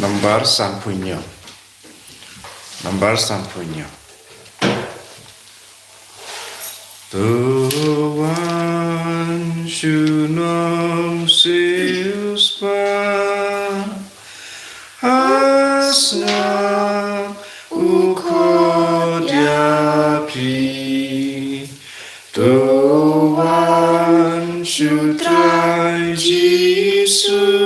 Nomor sampunya. Nomor sampunya. Tuhan syunam siuspa asna ukodyapi Tuhan syutrai Jisu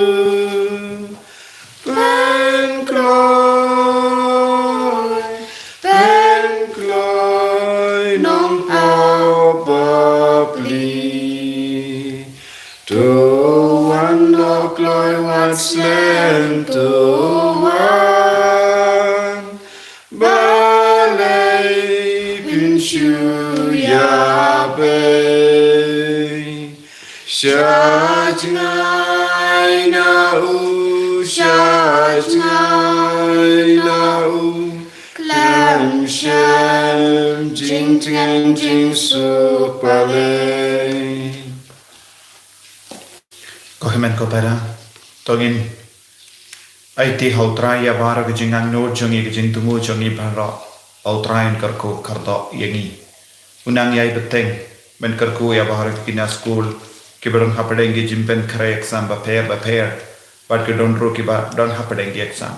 Slam Tuhan balai pinshu yabe Shajnai na u Klam sham jing su balai Kohimen kopera Togin IT hautrai ya bara gejingang no jongi gejing tumu jongi bara hautrai karko kardo yangi unang yai beteng men karko ya bara kina school kibarang hapadeng ge jimpen kare exam ba pair but ke don ro kiba don hapadeng ge exam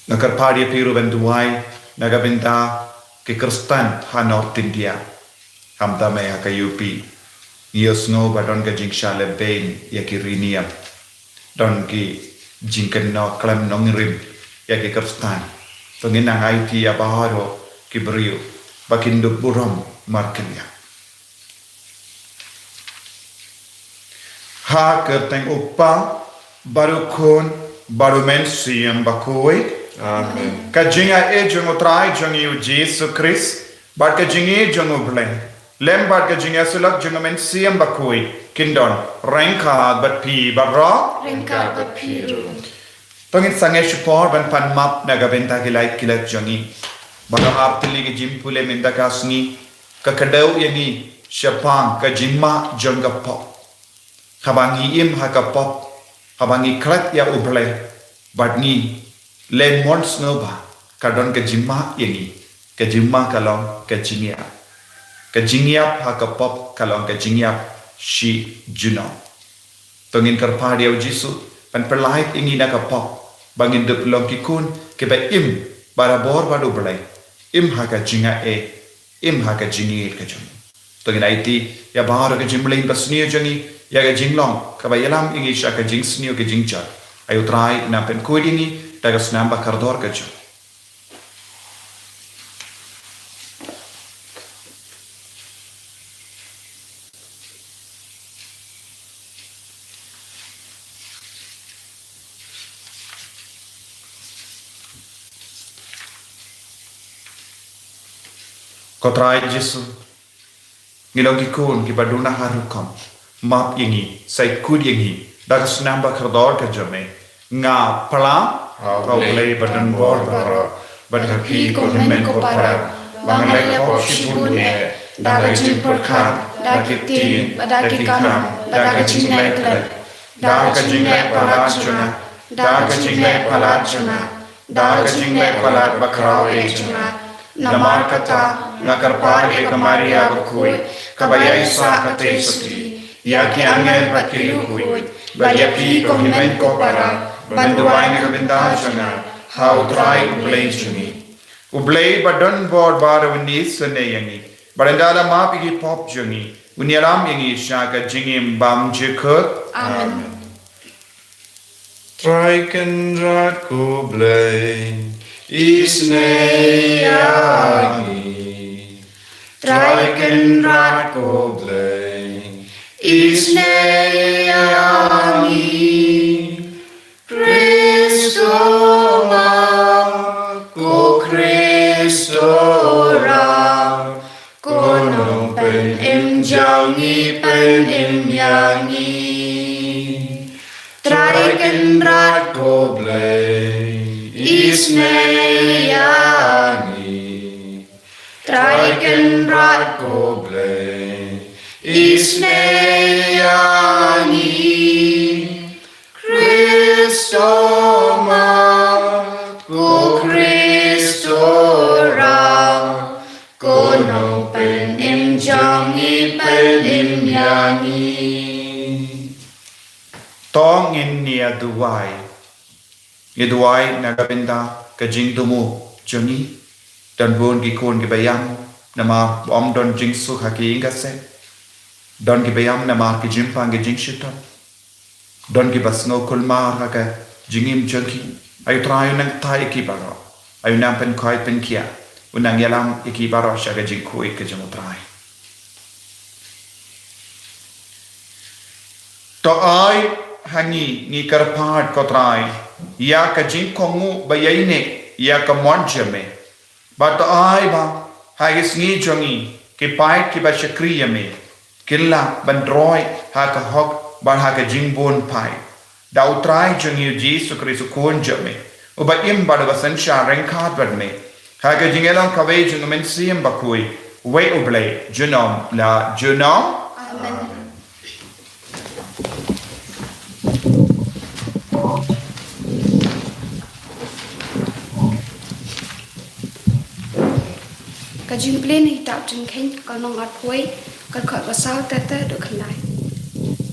nakar padi piru ben duai naga benta ke kristan ha north india hamda me ha ka UP yosno ba don gejing shale bain ya kirinia don ki jingken no klam no ngirim ya ki kristan to ngina ngai ti abaharo ki brio bakindo buram markenya ha kerteng upa baru kon baru men siam bakoi Amen. ka jinga e jongo trai jongi u Jesus Christ ba ka jingi jongo blen lem ba ka jinga sulak jongo men siam bakoi Kindon, rengka bat pi barra rengka bat piru. Tongin sange support ban pan map naga benta kilai kilat jongi. Baga artili ke jimpule minta kasni ka kadau yani syapang ka jimma jonga pop. Habangi im haka pop. Habangi klat ya uble. Bat ni le mons nova kadon ka jimma yani ka jimma kalong ka jingia. Ka jingia haka pop kalong ka jingia Shi Juno. Tongin karpa dia Jisu pan perlait ingi na kapok bangin de pelong kikun ke ba im barabor badu belai im haka jinga im haka jingi ke jung. Tongin aiti ya bahar ke jimlein basniyo jangi ya ke jinglong ka ba yalam ingi sha ka jingsniyo ke jingcha ayu trai na pen kuidingi dagas namba kardor ke jung. Kotrai Jesu ngilong kikun ki baduna harukam map yangi sai kud yangi dagas namba kardor ka jame nga pala play badan bor bara badan ki ko men ko para bangai ko shibune daga jimpur khan daga tin daga kam daga jinglai klan daga jinglai palachuna daga jinglai palachuna daga jinglai palat bakrao ejuna Namar kata nakar ke kamari aku kui kabaya isa kate sati ya ki angel bakiri kui baya pi ko himen ko para banduai ne kabinda jana how try ublay juni ublay badon board bar undi sene yangi barandala ma pi pop juni unyalam yangi shaka jingim bam jikut Amen. Try can rat ko blay Isneyangi Traiken rat ko blay Isneyangi Kristo ma ko Kristo ra Kono pen imjangi pen imyangi Traiken rat ko blay Isneyangi Traiken rat ko blay Isneyangi Kristo pelinyani. Tong in nia duwai. Duwai nagabinda kajing dumu joni. Dan bon gikon gibayam nama om don jing su haki ingase. Don gibayam nama kijimpang gijing shutan. Don gibasno kulma haka jingim junki. Ayu trayo nang tay ikibaro. Ayu nampen koy pen kia. Unang yalam ikibaro siya gajing kuy kajamutray. To ay hangi ni karpad kotray. Ya kajing kongu bayayne ya kamonjame. But to ay ba hagis ngi jongi kipait kiba shakriyame. Killa bandroy haka hok ban haka jingbon pai. Da utray jongi Jesu Kristo konjame. Uba imba da basansha renkad badme. Haka jingelang kaway jungumen siyam bakui. Way ublay junom la junom. Amen. Kajing plin hitap jeng keng kalong atway kalkot basau tete duk kenai.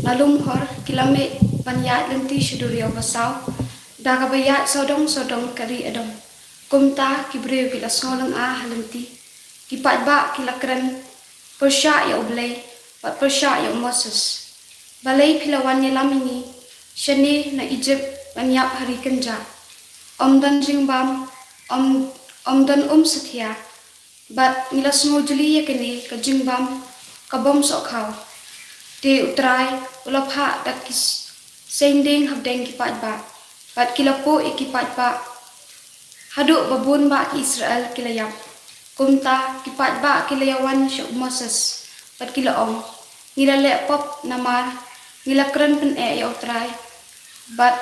Nalum hor kilame panyat lenti syudurio basau daga bayat sodong kari adom. Kumta kibreu kila sngolong lenti kipat ba kila keren persya ya ublay pat persya ya Moses. Balay pilawan yalam ini syani na Egypt panyap hari kenja. Om dan jingbam om dan setia. But nila smujuli yakini ka jingbam ka bom sok kau. Te utray ulap ha dakis sending habdeng kipat ba. But kilapo ikipat ba. Haduk babun ba ki Israel kilayap. Kumta kipat ba kilayawan syok Moses. But kilaong nila lepop namar nila keren pen ya utray. But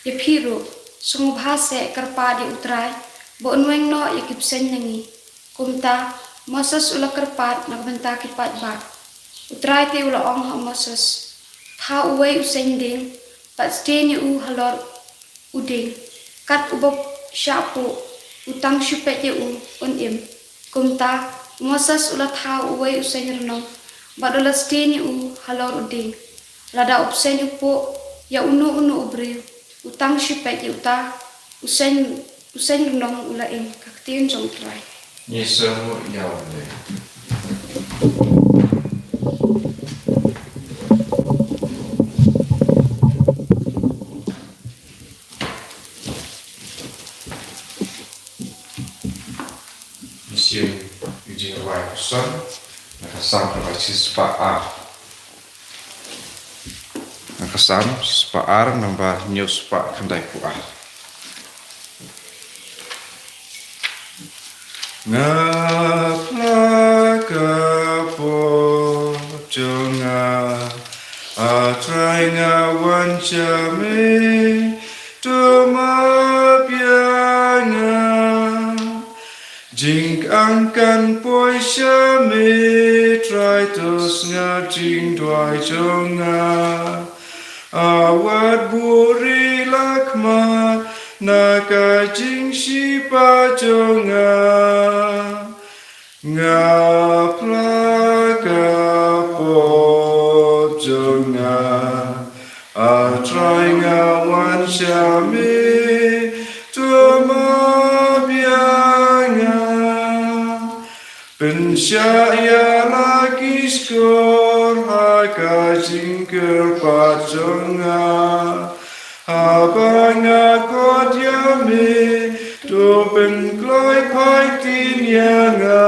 yapiru sungubhase karpa di utray. Boon weng no yakipsen nangi. Kumta Moses ula kerpat nagbenta kipat ba. Utray te ula ong ha Moses. Ta uwe usending. Pat steni halor uding. Kat ubok syapu. Utang syupet ye unim. Kumta Moses ula ta uwe useng renong. Bat ula steni halor uding. Lada upsen upo ya unu ubriu. Utang syupet ye uta. Useng renong ula kaktiin jong try. Yesu yawle. Monsieur Eugene Wyerson, nakasam perbasis Pak nakasam Pak nambah news Pak Kendai Puah. Ngapla po jonga atrai ngawan jame tumapianga jing angkan poi shame trai tos nga jing dwai jonga awat buri lakma naga jing shipa jonga ngapla kapop jonga atrai ngawan syame tumabianga pensyaya lagi skor haka jingker pajonga abanga kot yame to ben kloi pai tin yanga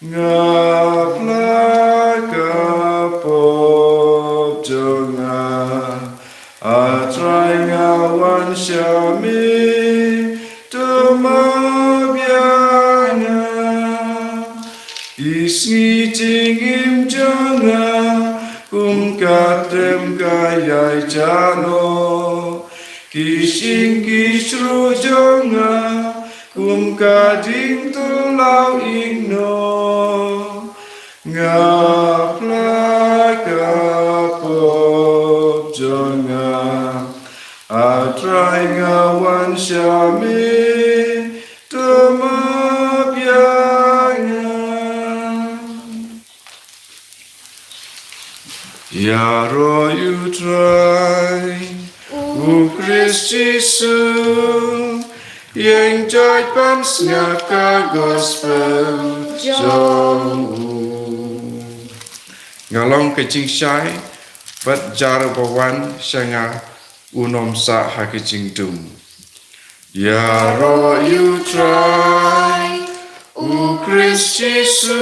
ngapla kapop jonga atrai ngawan syame tumabianga isngi jingim jonga kum katrem kayai jano kishing kishru jonga kum kading tulau igno ngapla kapop jonga atrai ngawan syame tumabianga Ya royu trai U Kristisu Yang jai pan ngaka gospel Jong Ngalong ke jing shai Bat jar bawan Shanga Unom sa ha ke jing dum Ya royu trai U Kristisu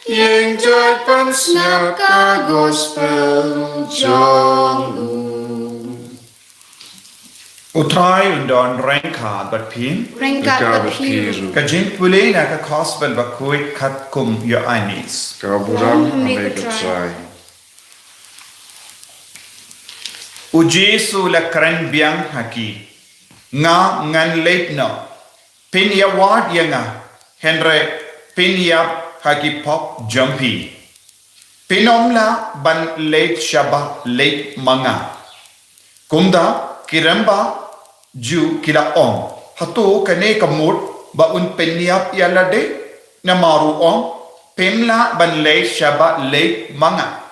Yang jai pan ngaka gospel Jong Utrai undon rengka bat pin. Rengkat berpiru. Kajing pulih nak gospel bakui kat kum yo anis. Kaburam Hame hame ke try. Uji su la keren biang haki. Nga ngan leit no. Pin ya wad ya nga. Henry pin ya haki pop jumpy. Pinom la ban leit shaba leit manga. Kumda kiramba ju kila om. Hatu kane kamut ba un penyap ya lade na maru om. Pemla ban leit shaba leit manga.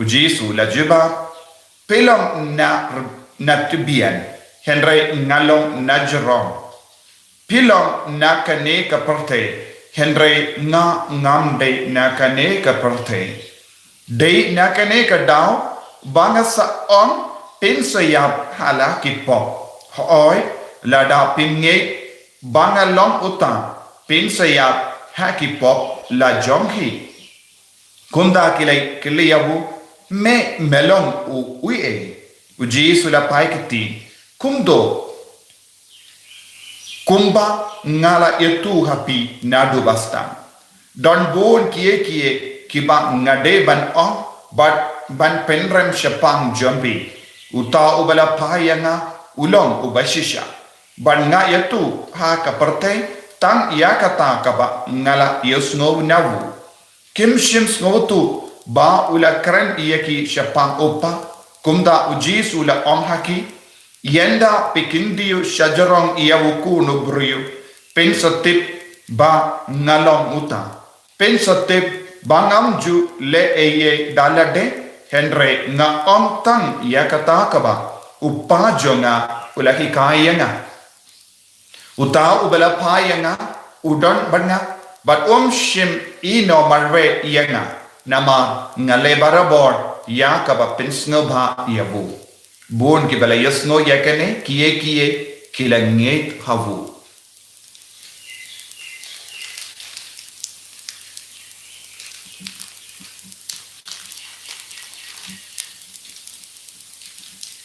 Uji su la juba. Pelong na tubian. Henry ngalong na jerong. Pilong na kane kaperte. Henry nga ngamde na kane kaperte. Day na kane ka daw. Banga sa on. Pinsayap hala kipop. Hoy lada pinge. Banga long utang. Pinsayap hakipop la jonghi. Kunda kilay kiliyabu. Me melong u uye. Uji sulapai kiti. Kumdo. Kumba ngala itu hapi nadu bastang. Don bon kie kiba ngade ban on. But ban penrem syapang jombi. Uta ubala payanga ulong ubashisha. Ban nga itu ha kaperte. Tang ia kata kaba ngala yusngov navu. Kim shims ngotu. Ba ula keren iya ki syapang opa. Kumda ujis ula om haki. Yenda pikindiu syajarong iya wuku nubriu. Pensatip ba ngalong uta. Pensatip bangam ju le eye dalade. Henry nga om tang iya kata kaba. Upa jonga ula hikaya nga. Uta ubala paya nga. Udon banga. But shim ino marwe iya nga. Nama ngalebara bor ya kaba pinsno bha yabu. Bon ki bala yasno yakane kiye kila nget havu.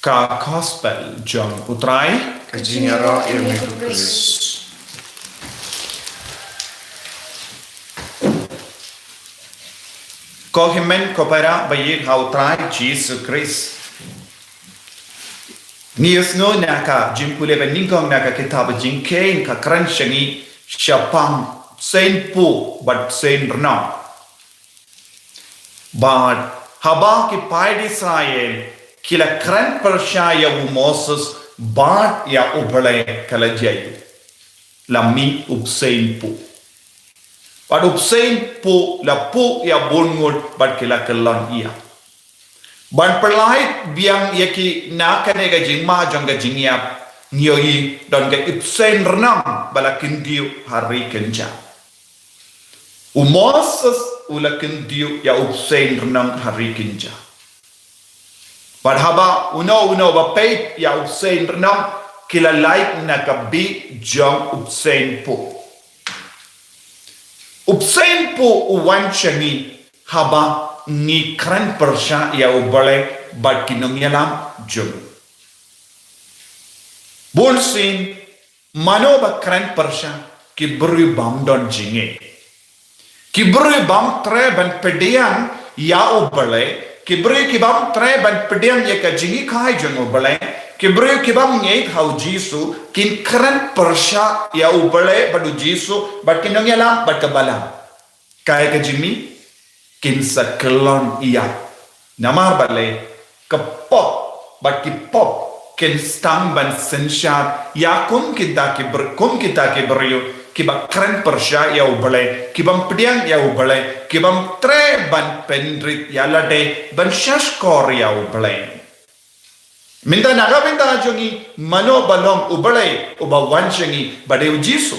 Ka gospel jom utrai Kajingara ilmu Kris. ko himen ko para bayir hautrai Jesus Christ. Nius no naka jimpule beningkong naka kitab jingkein ka kran shangi syapang sen pu but sen rna. But haba ki pai Israel kila kran persyaya wu Moses bad ya ubale kala jayu. Lami ubsen pu. But upsain po la po ya bongot but kila kelan iya. Ban perlait biang yaki nakane ga jingma jong ga jingyap nyoyi don ga upsain renam balakin diu hari kenja. Moses ulakin diu ya upsain renam hari kenja. But haba uno ba pay ya upsain renam kila like na kabi jong upsain po. Upsain po uwan syangi haba ni kran persya ya ubale bat kinong yalam jum. Bulsin mano ba kran persya ki beri bam don jinge. Ki beri bam tre ban pediang ya ubale ki beri ki bam tre ban pediang ya ka jingi kai jung ubale ki beri ki bam ngeit hau Jisu kin kran persya ya ubale badu Jisu bat kinong yalam bat kabalam. Kaya ka jimi kin sa kelon iya namar bale kepop bat ki pop kin stang ban senshat ya kum kita ki beriu kiba keren persya ya ubale kibam pediang ya ubale kibam tre ban pendrit ya lade ban shaskor ya ubale minta naga minta jongi mano balong ubale uba wanchangi bade ujisu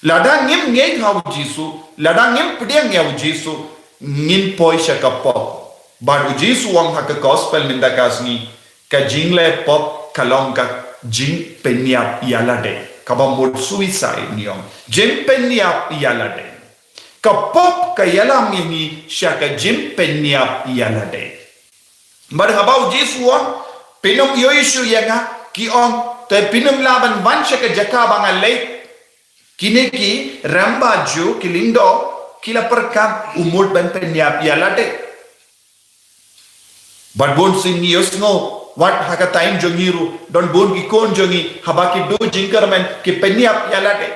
lada ngim ngei hau jisu lada ngim pediang ya ujisu ngin poi shakapop bad ujisu wang haka gospel minta kasni ka jingle pop kalong ka jing penyap yalade kaba mod suicide niong jing penyap yalade ka pop ka yalam ini syaka jing penyap yalade mar habau jisuang pinum yoisu yanga ki on te pinum laban vansha ka jaka bangale kine ki ramba ju kilindo kila perkam umur ban penyap yalade but bon sin niosno what haka time jongiru don bon ki kon jongi habaki do jinkarmen ki penyap yalade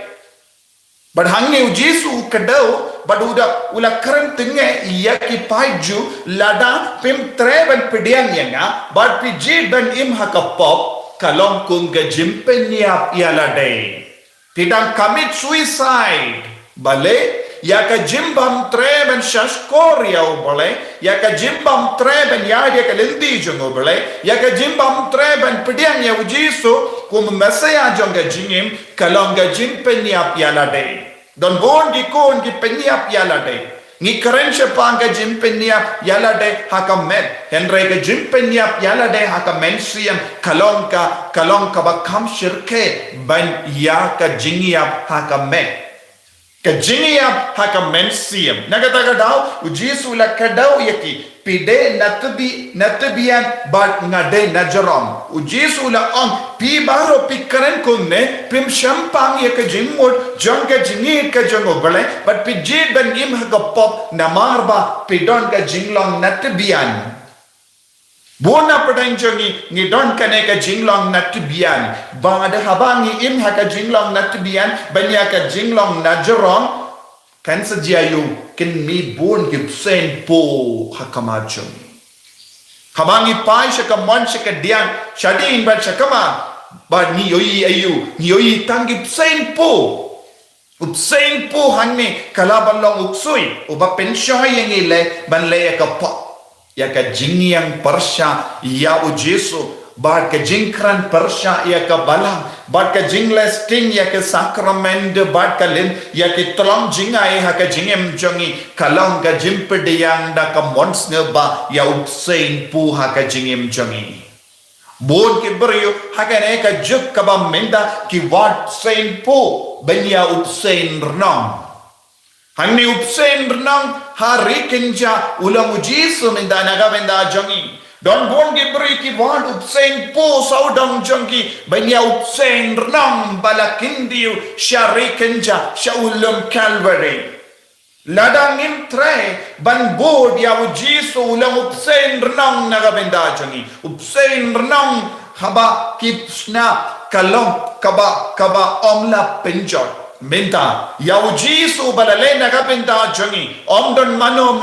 but hangne ujisu kadau but uda ula karan tinge ya ki paiju lada pim treban pediang yanga but piji dan im haka pop kalong kung ga jim penyap yalade tidang commit suicide bale ya ka jimbam treben shaskor ya ubale ya ka jimbam treben ya dia ka lendi jong ubale ya ka jimbam treben pediang ya ujisu kum mesaya jong ga jingim kalong ga jim penyap yalade don bon di kon ki penyap yalade ni karen sepang ga jim penyap yalade hakamet henry ga jim penyap yalade hakamen siam kalong ka bakam shirke ban ya ka jingiap hakamet kajingiap haka mensiam nagataga daw ujisu la kadaw yaki pide natbian bad ngade najaram ujisu la on pi baro pikaren kunne pim shampang yaka jingmod jangka jingit ka jango bale but pijid ban im haka pop namarba pidon ka jinglong natbian bona padang jongi ni don kane ka jinglong natbian bangada habangi im haka jinglong natbian banya ka jinglong najrong kan sajayu kin mi bon ki sen po hakama jongi habangi pai shaka mon shaka dian shadin ban shakama ba ni yoi tangi sen po upsen po hanne kalabalong uksui uba penshoy yengile ban le ka pa ya ka jingyang persya ya ujesu bad ka jingkran persya ya ka balang bad ka jingles ting ya ka sakrament bad ka len ya ki tolong jingai ha ka jingem jongi kalong ka jimpediang da ka mons ba ya upsein pu ha ka jingem jongi bon ki brio ha ka ne ka juk ka ba menda ki wat sein pu benya upsein rnong Hanni upsen renang hari kenja ulang ujisu minda naga benda jongi. Don bon gibri ki wad upsen po saudang jongi. Banya upsen renang balakindiu syari kenja syaulam Calvary. Ladang imtre ban bod ya ujisu ulang upsen renang naga benda jongi. Upsen renang haba kipsna kalong kaba omla penjot. Minta ya ujisu balale naga pinta jongi omdon mano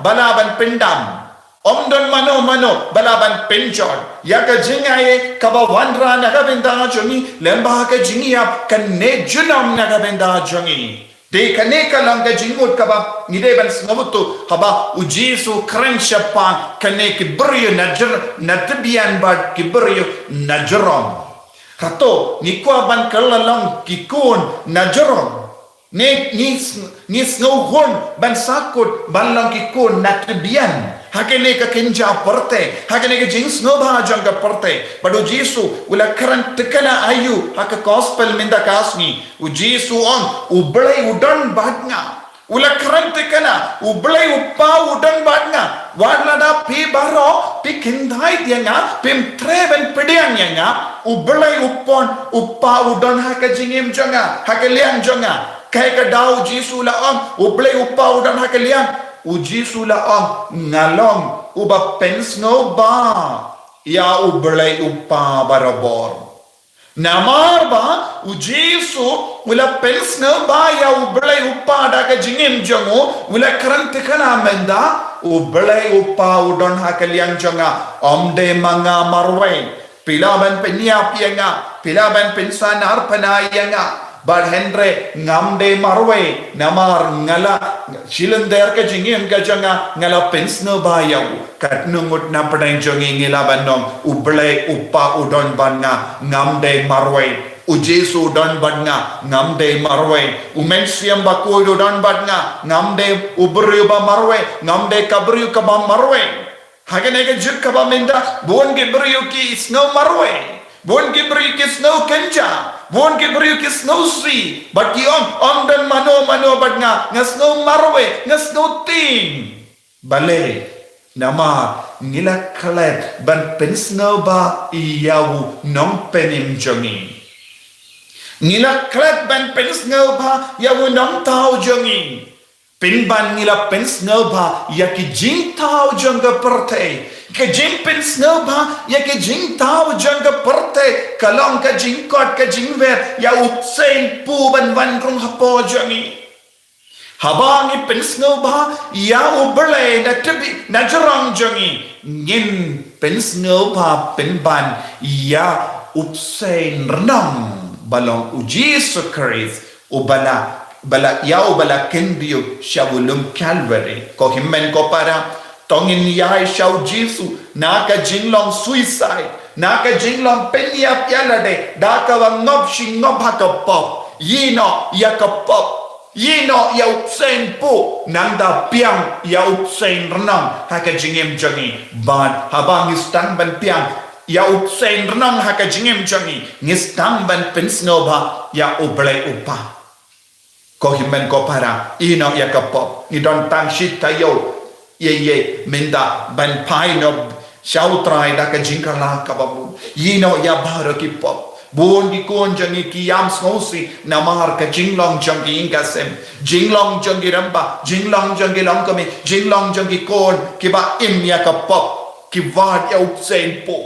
balaban pindam omdon mano balaban pinjot ya ka jingaye kaba wandra naga pinta jongi lemba ka jingiap kanne junam naga pinta jongi de kane kalang ka jingut kaba ngide ban ngabutu haba ujisu krensha pa kane ki buryo natbian bad ki buryo najrom Kato ni kwa ban kalalong kikun najaron ni snauhon ban sakut ban lang kikun natbian hakene ka kenja porte hakene ka jing snobha janga porte padu jisu ula karan tekana ayu haka gospel minda kasni ujisu on ublai udan badnga ula karan tekana ublai uppa udan badnga wadlada pi baro pi kindai dianga pim treven pedianga ublai uppa udan haka jingim jonga haka liang jonga kai ka dau jisu la on ublai uppa udan haka liang ujisu la on ngalong uba pens no ba ya ublai uppa barabor namar ba ujisu ula pens no ba ya ublai uppa da ka jingim jongo ula karante kana menda ublai uppa udan haka liang jonga omde manga marwai pilaban penyap yanga pilaban pensanar panayanga bad Henry ngamde marwe namar ngala shilender ka jingin ka janga ngala pensno bayaw kat nungut na padang jongi ngila banong uble upa udon banga ngamde marwe ujesu udon banga ngamde marwe umensiam baku udon banga ngamde ubru ba marwe ngamde kabru ka ba marwe Hagenega jukaba minda, bon gibriu ki snow marwe, bon gibriu ki snow kenja, bon gibriu ki snow sri, but on den mano but nga snow marwe, nga snow ting. Bale, nama ngila kalet ban pen snow ba iyawu nong penim jongi. Ngila kalet ban pen snow ba yawu nong tau jongi. Pinban nila pensno ba ya ki jing tao janga perte ke jing pensno ba ya ki jing tao janga perte kalong ka jing kot ka jing ver ya upsen pu ban krong hapo jangi habangi pensno ba ya uble na tebi na jarang jangi ngin pensno ba pinban ya upsen renang balong uji sukris ubala bala yau bala kendio shawulum calvary ko himmen ko para tongin yai shaw jisu naka jinglong suicide naka jinglong penyap yalade daka wang ngop shi ngop hakapop yino yakapop yino ya upsen po nanda piang ya upsen renang haka jingem jangi bad habang istang ban piang ya upsen renang haka jingem jangi ngistang ban pensno ba ya ublay upa ko himmen ko para ino ya kapop ni don tang shit tayo ye minda ban pai no shau trai da ka jinkala ka babu yino ya baro ki pop bon di kon jangi ki yam snosi na mar ka jinglong jangi ingasem jinglong jangi ramba jinglong jangi langkami jinglong jangi kon ki ba im ya kapop ki vad ya upsen po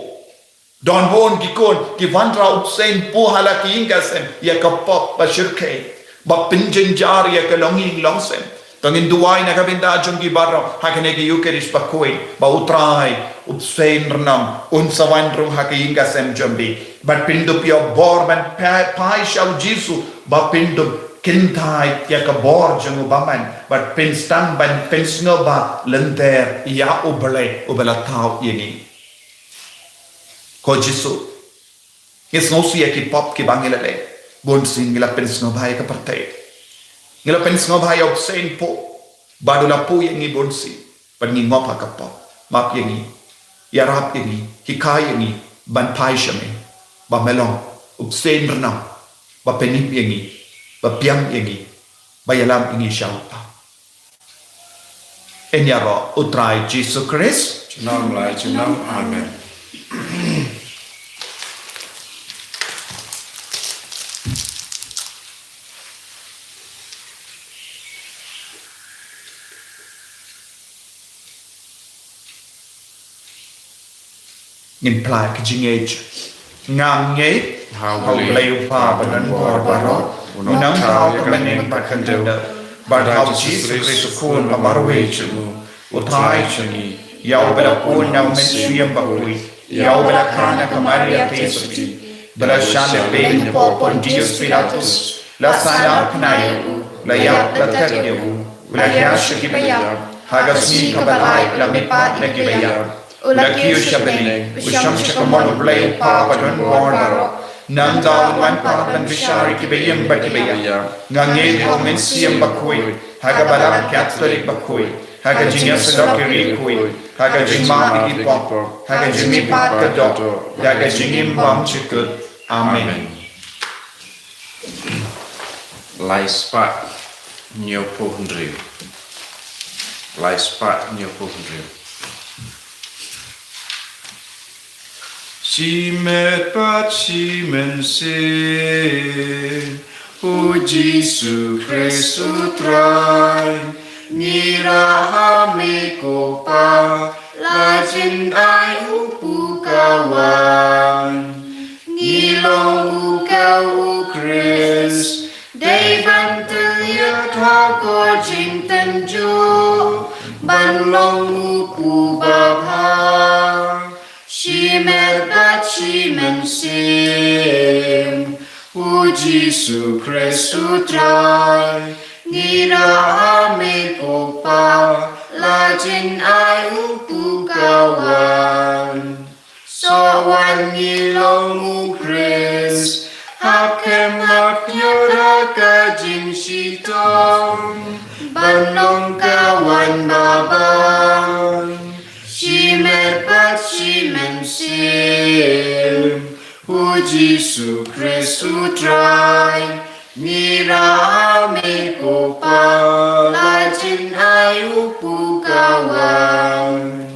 don bon di kon ki vandra upsen po halaki ingasem ya kapop ba shirke ba pinjin jar ya kalongi longsem tangin duwai na kabinda jongi baro hakene ki yukeris pakoi ba utrai upsen renam unsawan ru hakinga sem jombi ba pindu pio bor ban pai shau jisu ba pindu kintai ya ka bor jongu baman ba pinstan ban pinsno ba lenter ya ubala tau yeni ko jisu is no si ki pop ki bangilale bon sing ngila pensno bhai ka parte ngila pensno bhai obsen po badula po yengi bon si pangi ngopa ka po map yengi yarap yengi hikai yengi ban pai shame ba melong obsen rna ba penip yengi ba piang yengi ba yalam yengi shauta enyaro utrai Jesus Christ Chinam lai chinam amen. Ngin plai ka jingage ngam nge hau leu pa banan bor baro unang tau ka maning pakandeu bar hau Jesus Christ kun amarwe chumu utai chuni yau bela kun yau men siyam bakui yau bela kana ka Maria Tesuti bela shane ben po Pontius Pilatus la sana knayu la yak la takyu la yash kibaya hagasni ka balai la mipat na kibaya Ula kiu shabene, usham shakamon blay pa padon bornaro. Nanda wan pa dan bishari kibeyam bakibaya. Ngangin ho mensiam bakui, haga balam Catholic bakui, haga jinya sedokiri kui, haga jingma ipo, haga jimi pat kadok, haga jingim bam chikut. Amen. Lai spat nyopo hundriu. Lai spat nyopo hundriu. Shimet pat shimen se O Jesu Christu trai Nirahame ko pa Lajin ay upu kawan Nilong ukaw u Chris Day bantul yat hako jing tenju Banlong upu babha Shimet bat shimen sim Jesu Christu trai ngira ame kopa lajin ai upu kawan sowan ngilong Chris hakem makyora kajing sitong banong kawan babang shimer pat shimen sim Jesu Christu trai ngira ame kopa lajin ai upu kawan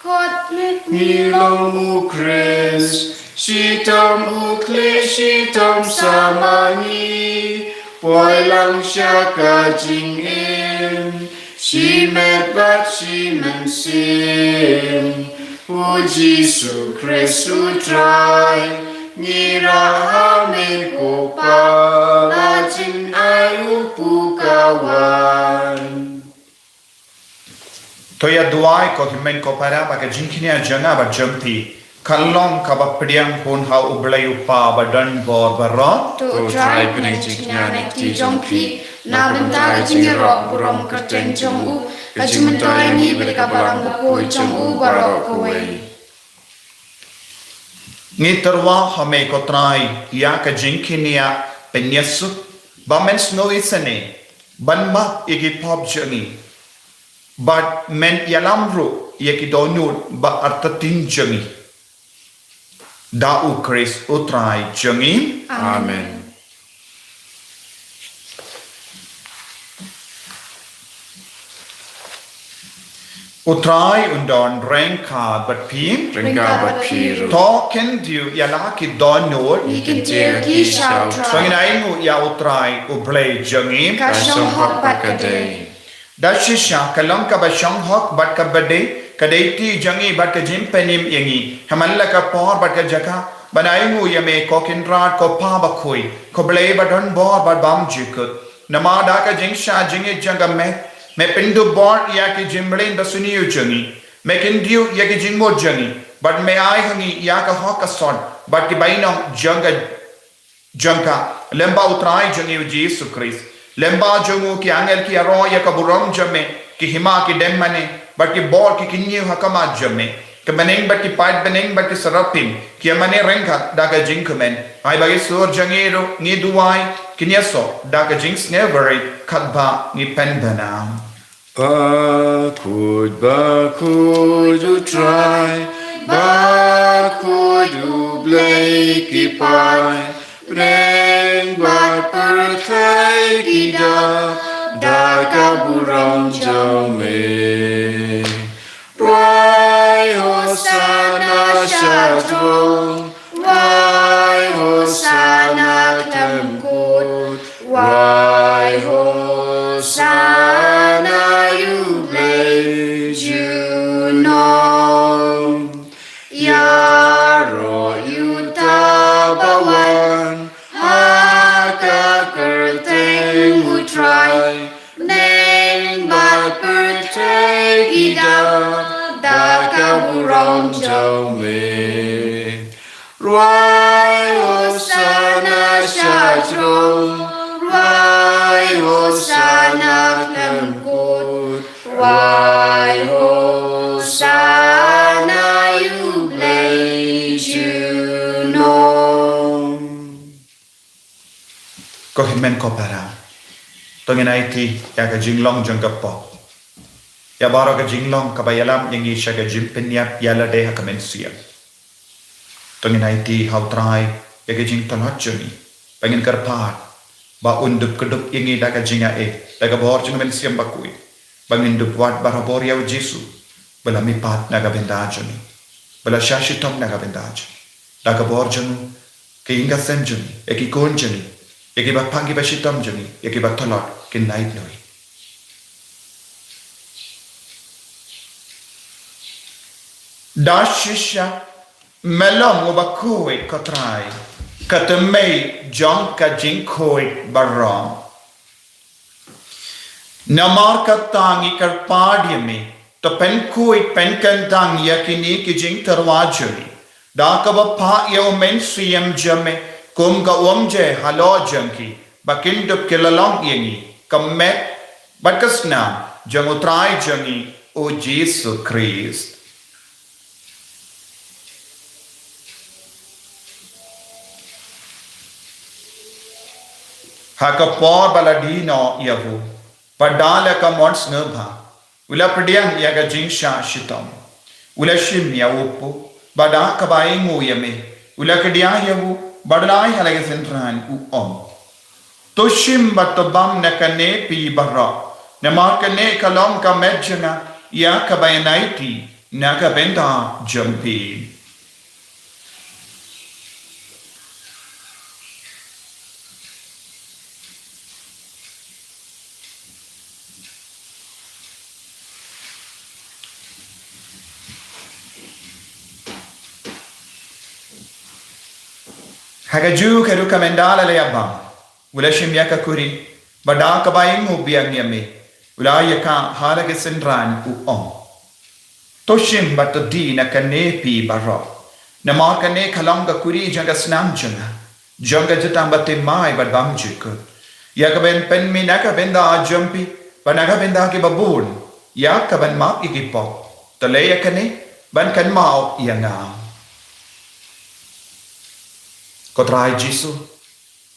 Kot met Nilong Chris Shitam ukle shitam samani Poi lang siya kajingin Shimet bat shimen sim Jesu Christu trai ngira ame kopa lajin ai upu kawan Toya duai ko himen ko para ba ka jinkinia janga ba jampi kallong ka ba priang hun ha ublai upa ba dan bor ba ro to try pinaching na ti jongpi na benta jingero burom ka teng jong u ka jimentoy ni berka barang ko jong u baro ko wei ngi terwa hame ko trai ya ka jinkinia penyesu ba men snow isane ban ma igi pop jani but men yalamru yeki donut ba artatin jangi da u Chris utrai jangi Amen utrai undon rengka bat pim Ringka bat piru to ken diu yalaki donut ikintil ki shao try sangin aingu ya utrai ublay jangi ka shong hok bat ka de Dashisha kalam ka bashang hok bat ka bade kadaiti jangi bat ka jim penim yangi hamalla ka por bat ka jaka banaingu yame ko kinrat ko pa ba khoi ko blay badon bor bat bam jikut namada ka jingsha jingi janga me pindu bor ya ki jimblin da suniyu jangi me kindiu ya ki jingmo jangi but me ai hangi ya ka hok ka son bat ki bainam janga lemba utrai jangi Jesu Christ Lemba jongu ki angel ki aro ya kaburam jame ki hima ki demmane but ki bor ki kinyu hakama jame ke beneng but ki pat beneng but ki sarapim ki amane rengka daga jinkumen ai bagi sur jangero ni duai kinyaso daga jinks never kadba ni pendana Bakud utrai Bakud ublay kipai Reng bat perthai kida Daga burang jame Rai hosana syadrong Rai hosana klemkut Rai hosana yublay junom Yaro yutabawan Haka kerteng utrai Neng bat perteng ida Daka burong jome Ruai hosana syajrong Ruai hosana klemkut Ruai hosana yublay junom ko himen ko para tongin aiti ya ka jinglong jangkapo ya baro ka jinglong ka bayalam yangi shaga jimpenya yala de ha kamensia tongin aiti how try ya ka jing tanachuni pengin karpat ba undup kedup yangi da ka jinga da ka bor jing mensiam bakui bangin dup wat barabor ya Jesu bala mi pat na ka bendajuni bala shashitom na ka bendaj da ka bor jing ke inga senjuni e ki konjuni Yaki ba pangi ba shitam jani, yaki ba tolot kin night noi. Dashisha melam o ba koi katrai, katamei jong ka jing koi baram. Namar katangi karpadi me, to pen koi pen kantang yakini ki jing tarwajuri. Da ka ba pa yo men siyam jame, kum ka je halo jangki bakin dup kilalong yengi kamet batkasna jangu trai jangi o Jesus Christ. Hakapor baladino yavu padala ka mons nubha ula pediang yaga jingsha shitam ula shim ya upu bada kabaingu yame ula kedia yavu badalai halage sentran u toshim batabam nakane pi barra namakane kalom ka medjana ya kabayanaiti nakabenda jampi. Hagaju keru kamendala le abam ula shim yaka kuri bada kabaingu biang yame ula yaka halage sentran u toshim batadi nakane pi barra namakane kalonga kuri janga snam janga jitambate mai badbam jikut yakaben pen mi nakabenda jampi banaga benda ke babun yakaban mak igipo tale yakane ban kan mau yanga Kotrai Jisu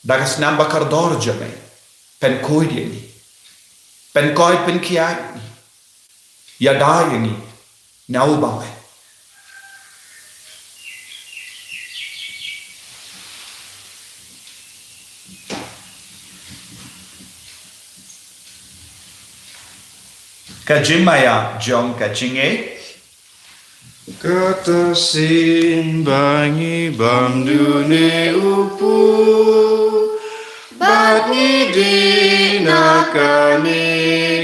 dagas namba kardor jame pen koidieni pen koi pen kiai ya daieni nau bangai kajimaya jong kachinge Kata simbangi bamdune upu Batni dinakane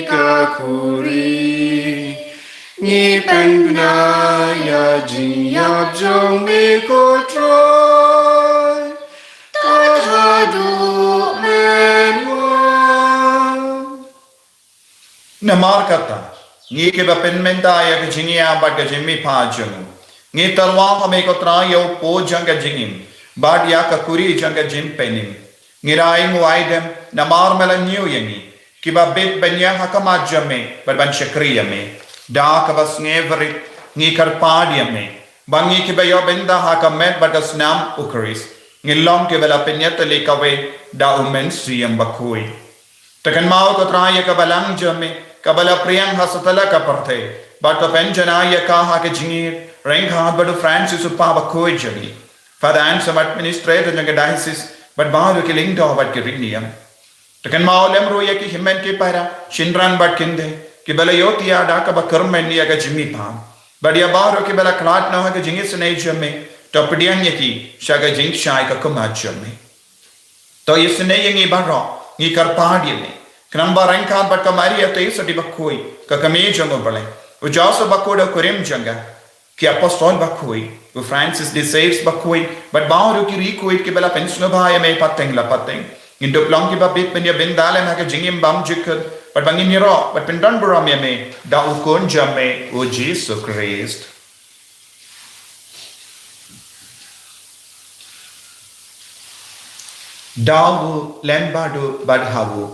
kakuri Ni penpunaya jinyap jong me kotroy Tathadu menwa namar kata Ngi ke bapen menta ya ke jingia bat ke jimmi pa jung. Ngi tarwa hame ko tra yo po jang ke jingim. Bat ya ka kuri jang ke jim penim. Ngi rai nguaidem namar mela new yangi. Ki ba bit benya hakama jamme bat ban shakriya me. Da ka bas ngevri ngi karpadia me. Bangi ki ba yo benda hakamet bat ka snam ukris. Ngi long ke bela penyata le kawe da umen siyam bakui. Takan mau ko tra ya ka balang jamme. Kabala priyang hasatala ka parthe but the penjana ka ha ke jingir rank ha but Francis upa ba koi jali father and some administrator ng diocese but baharu ke ling do but ke riniam takan maulem ro ya ki himmen ke para shinran but kinde ke bala yoti ada ka ba karmen ya ga jimi pa but ya baharu ke bala klat na ha ke jingir sunai jamme to pdian ya ki shaga jing shai ka kuma jamme to isne yangi barro ni karpadi me Knamba rankan but kamari ate sadi bakui ka kame jango bale ujaso bakoda kurim janga ki apostol bakui u Francis de saves bakui but bauru ki rikuit ki bela pensno bhaya me pateng la pateng indo plong ki babit penya bendale ma ka jingim bam jikad but bangin niro but pendan buram me da u kon jamme o Jesus Christ dawu lembadu badhawu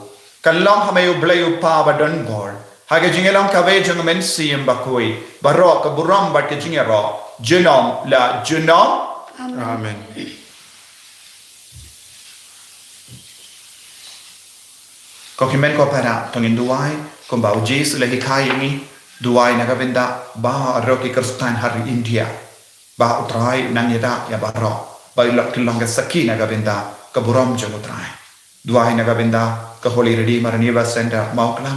Kalong hamayu blayu pa badon bor. Haga jingelang kawe jang mensiyem bakoi. Baro ka buram bat ke jingero. Junom la junom. Amen. Ko kimen ko para tongin duai ko bau Jesus le hikai ini duai naga benda ba roki kristan hari India. Ba utrai nang yada ya baro. Ba ilok tilong ke saki naga benda ka buram jang utrai. Duai naga benda ka Holy Redeemer Niva Center Mauklam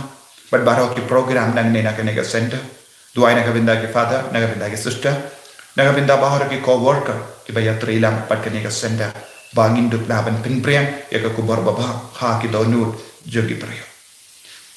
but baro ki program nang nena ka nega center duai naga binda ki father naga binda ki sister naga binda bahar ki co-worker ki baya trilang pat ka nega center bangin duk laban pinpriang ya ka kubar baba ha ki donut jogi prayo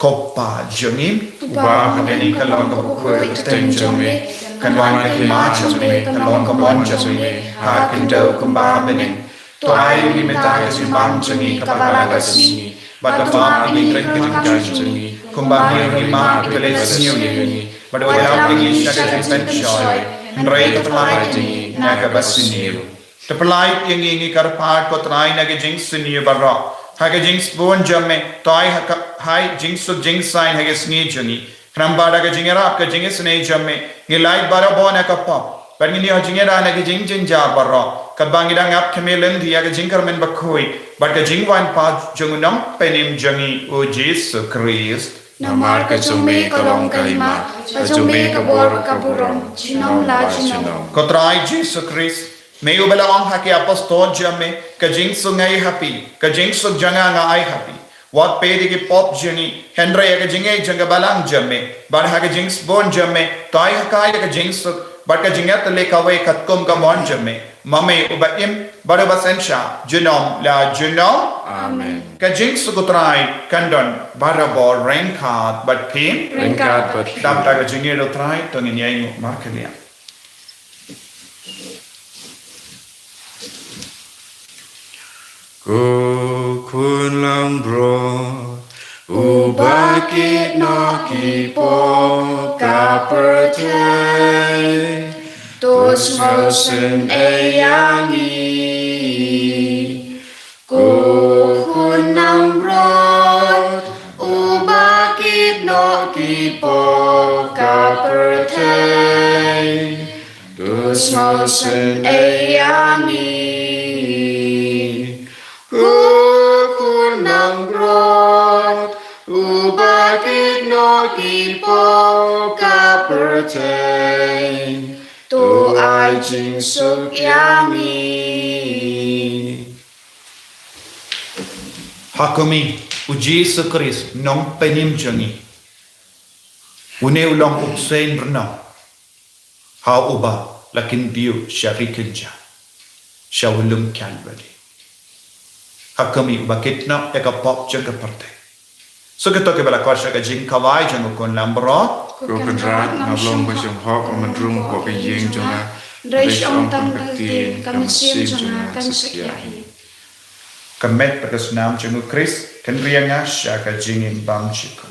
koppa jongim Ba kani kalong ka bukoi ten jome kanwan ki ma jome kalong ka bon jome ha kinto kumba bening to ai ni meta ka simbang jome kapala ka sini but the farm in the country, Kumbang in Mark village union, but without the English that is joy, and right of mighty, Nagabasini. The polite yang karpat ko try na jinx sini barra. Haga jinx bon jamme toy hai jinx suk jinx sign haga sni juni. Krambara ga jingera ka jinx ne jamme ngilai bara bon ka pop. But ni ha jingera na ga jing jinja barra. Kabang idang ap kemeleng dia ga jingkar men bakoi. But ga jingwan pa jungunam penim jangi o Jesus Christ. Namar ka jume ka long ka hima, ka jume ka bor ka burom, chinom la chinom. Ko try Jesus Christ. May ubelawang haki apostol jamme ka jing sungai happy ka jing sug janga nga ai happy wat pedi ki pop jani Henry ka jingai janga balang jamme bar ha ka jing bon jamme tai hakai ka jing sug bar ka jingat le ka wai khat kum ka mon jamme mame ubaim bar basensha jinom la jinom Amen. ka jing sug try kandon barabor rainkat but pin Ringkat but dam ta ka jingai do try to ni nyai markelia Ku kun lang bro Ubakit no kipo ka pertay Tos mosen eyangi Ku kun lang bro Ubakit no kipo ka pertay Tos mosen eyangi Kukun ng rot, ubakit no kipo kapertay, to ay jingsuk yami. Hakumi u Jesus Christ nong penim jangi. Une ulang uksain berna. Ha uba lakin biu syarikinja. Syawulum Calvary. Hakumi bakit na ekapop jaga parte. So kita ke bala kwasya ka jing kawai jang kon lambro. Kukun rat ngablong basyong hok amandrum ko kayeng jonga. Reish om tam kaltin kami sim jona kan sekyai. Kamet pakas nam jang Chris kan rianga sya ka jingin bang chiko.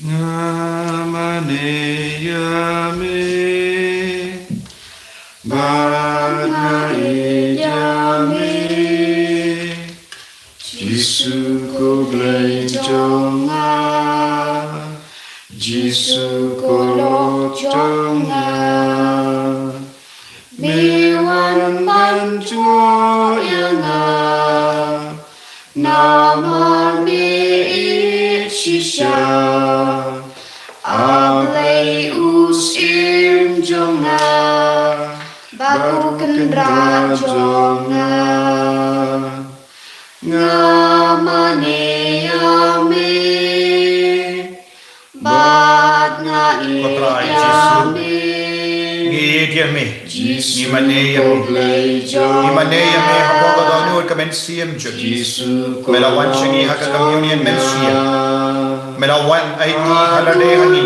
Ngamane yame Bana ijame Jisu ko blay jonga Jisu ko lo jonga Miwan manjo yanga Nama mi shisha Ablay usim jonga Baku kendra jonga Ngamane yame Bad na iyame Ngiyame. Jisu Imane yame. koblay jonga Imane yame hapoka donur ka men siem jud. Jisu Melawan syangi haka communion men siem. Melawan ay di halade hani.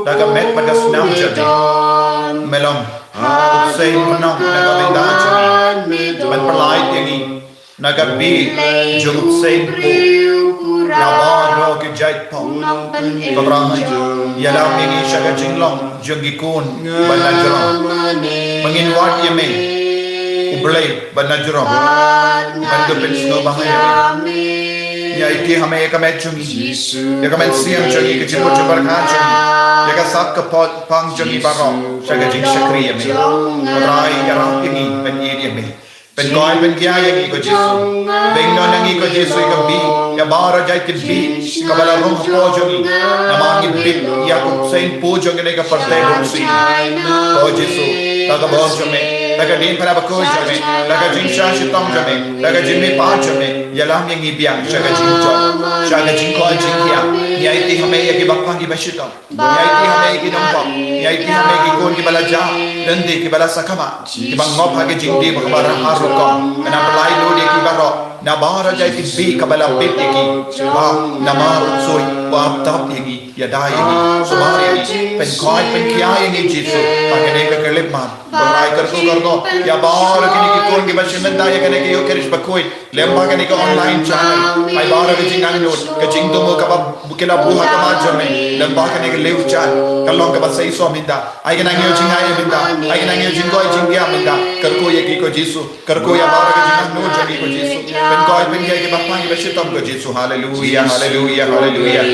Daga met pada senam jadi. Melam. Usay menang nagabindahan syangi. Man perlait yangi. nagabi jung sein po labaro ke jait po kabrahay yalam ini syaga jinglong jungikun banajrom menginwat yeme ublay banajrom bandupin snow bahaya ya iki hame kamet jungi ya kamet siam jungi ke jipo jubar khan jungi ya ka sak ka pang jungi barong syaga jing syakri yeme kabrahay yaram ini ben yemeเป็นก้อยเป็นแก่ยังอีกก็เจสุเป็นนอนยังอีกก็เจสุอีกบีอย่าบาร์ใจกินบีกับบาร์รุ่งโปจงอีน้ำมันกินบีอยากกุศลปูจงกันในกับปฏิบัติสิ่งก็เจสุแล้วก็บอกจงเมแล้วก็ดินพระบักโกจงเมแล้วก็จิงชาชิตองจงเมแล้วก็จิงไม่ปาจงเมอย่าล้ำยังอีเบียงชาก็จิงจงชาก็จิงคอยจิงเฮียยายที่ทำให้ยังอีบักฟังอีบัชิตองยายที่ทำให้ยังอีน้องบอกยายที่ทำให้ยังอีคนที่บาลจ้าเดินดีที่บาลสักขมาที่บางงอบให้จิงดีบักบาร์ฮารุกKenapa lain lu dia kibaro nabara jai kibi kabala pit yaki wa namar soi wa tap yaki ya dai yaki sumar yaki pen koi pen kya yaki jisu pakene ka kelip man barai kargo ya bar kini ki kon ki bashimen da yakane ki yo kerish bakoi lemba kani ka online channel ai bar ki jingang no ka jingdo mo ka bukela buha ka ma jame lemba kani ki lew chan kalong ka ba sai so minda ai kana ngi jingai minda ai kana ngi jingoi jingya minda karko yaki ko jisu karko ya bar ka jingang no jani ko jisu pen koi pen kya ki bappa ki bashitam ko jisu hallelujah hallelujah hallelujah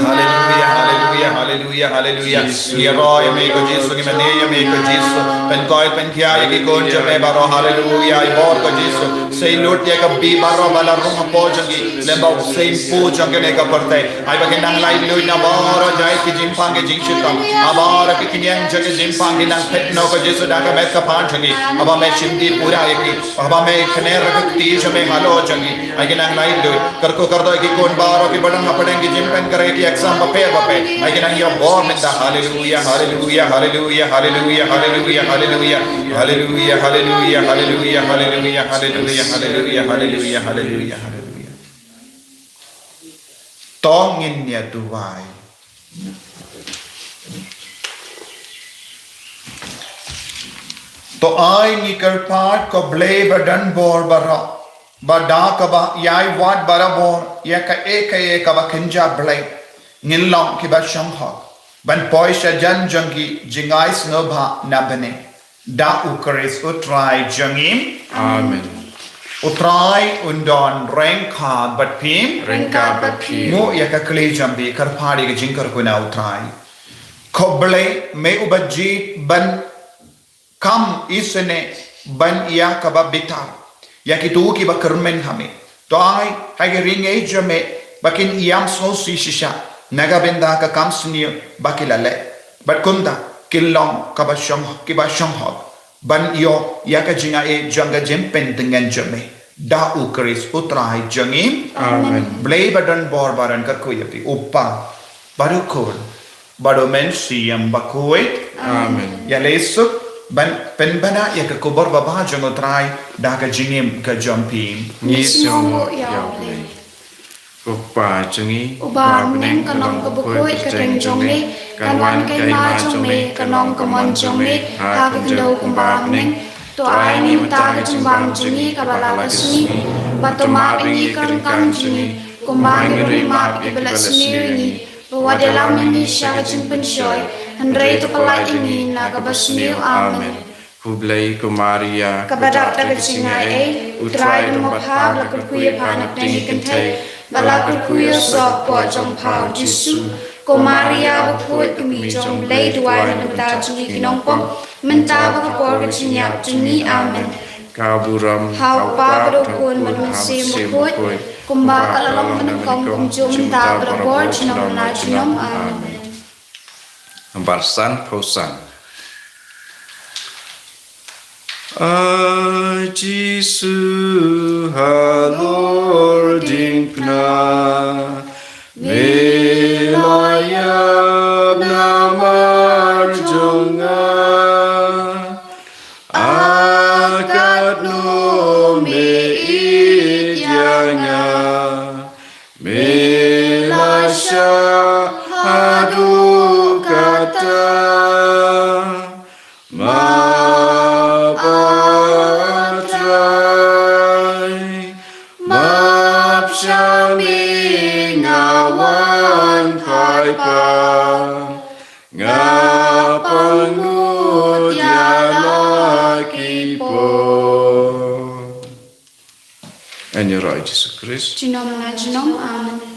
hallelujah hallelujah hallelujah hallelujah ya ro ya me ko jisu ki mane ya me ko jisu pen koi pen kya ki kon jame baro hallelujah I bor ko jisu sei lut ya ka bi baro bala rum po jangi lemba sei po jangi ne ka parte ai ba ke nang lai lu na baro jai ki jim pang ke jing shitam abara ki kinyang jangi jim pang ki nang pet no ko jisu da ka met ka pan jangi aba me shimdi pura yaki aba me khne rakti jame halo jangi ai ke nang lai lu karko kardo ki kon baro ki badang apadeng ki jim pen kare ki exam bape ai ke nang yo bor minda hallelujah hallelujah hallelujah hallelujah hallelujah hallelujah hallelujah hallelujah hallelujah hallelujah hallelujah hallelujah hallelujah hallelujah hallelujah tongin ya tuwai to ai ni karpat ko ble badan bor bara bada ka ba yai wat bara bor ya ka eka ba kinja ble ngilong ki ba shangha ban poisha jan jangi jingai snobha nabane da ukaris utrai jangim Amen utrai undon rengka batpim ngo ya ka kle jambi karphadi ke jinkar ko na utrai khoble me ubajit ban kam isne ban ya ka ba bitar ya ki tu ki ba karmen hame to ai hage ring age me bakin yam so si shisha naga benda ka kam sni bakilale bat kunda kilong ka ba sham ki ba sham ha ban yo ya ka jinga e janga jempen dengan jame da ukris utrai jangim Amen blay badan bor baran kar ko yapi uppa barukol bado men siam bakoi Amen ya lesuk ban penbana ya ka kubor baba jango trai da ka jingim ka jumpim Ni songo yaw le Upa jungi Ubam neng kanong kabukoi kateng jong ni kanwan kay ma jong ni kanong kamon jong ni ha kendo kumbam neng to ai ni ta ka jumbam jini kabala kasni batoma ni kan kan jini kumbang ni ma ibala sni ni bawade lam ni sha jumpen shoy andre to palai ini na ka basni amen Hublay Kumaria kabadak daga singai e utrai mo pha la ku kuya panak ni kentai bala ku kuya so po jong phao jisu ko maria bu phut mi jong lei duai na ta juni kinong pom menta ba ko por chinya juni amen Kaburam hau pa do kun manung se mo phut kumba kalalong manung kong kum jum ta ba por chinong na chinom amen Barsan Posan Ai Jisu halording na Melayab namar jonga Akat no me idyanga Melasya hadu kata Mabatrai pa ngapangut ya lakipo. En je Jezus Christus. Genom na genom. Amen.